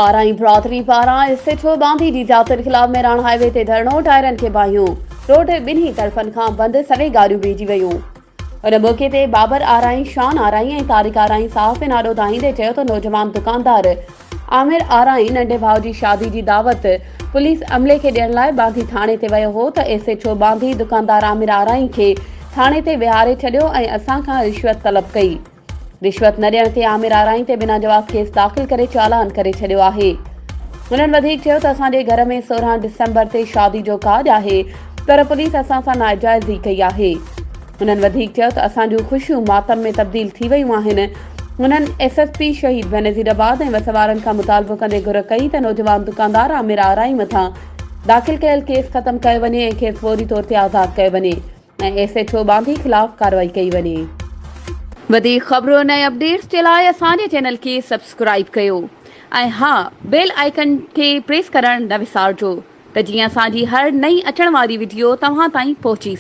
आराई बिरादरी पारां SHO बांधी जी जात ख़िलाफ़ मेराण हाईवे ते धरणो, टायरनि खे बाहियूं, रोड ॿिन्ही तरफ़नि खां बंदि, सभई गाॾियूं बीठी वयूं। उन मौक़े ते बाबर आराई, शान आराई ऐं तारिक आराई साफ़ में नाॾो दाहींदे चयो त नौजवान दुकानदार आमिर आराई नंढे भाउ जी शादी जी दावत पुलिस अमले खे ॾियण लाइ बांधी थाणे ते वियो हो त SHO बांधी दुकानदार आमिर आराई खे थाणे ते विहारे छॾियो ऐं असां खां रिश्वत तलब कई। रिश्वत न ॾियण ते आमिर आराई ते बिना जवाब केस दाख़िल करे चालान करे छॾियो आहे। हुननि वधीक चयो त असांजे घर में 16 डिसेंबर ते शादी जो कार्ड आहे, पर पुलिस असां सां नाजाइज़ी कई आहे। हुननि वधीक चयो त असांजूं ख़ुशियूं मातम में तब्दील थी वयूं आहिनि। हुननि SSP शहीद बेनज़ीराबाद ऐं वसवारनि खां मुतालबो कंदे घुर कई त नौजवान दुकानदार आमिर आराई मथां दाख़िल कयल केस ख़त्म कयो वञे ऐं खेसि फौरी तौर ते आज़ादु कयो वञे ऐं SHO बांधी ख़िलाफ़ कार्रवाई कई वञे। वधीक ख़बरुं ऐं अपडेट्स जे लाइ असांजे चैनल खे सब्सक्राइब कयो ऐं हा, बेल आइकन खे प्रेस करणु न विसारिजो त जीअं असांजी हर नई अचण वारी वीडियो तव्हां ताईं पहुची सघे।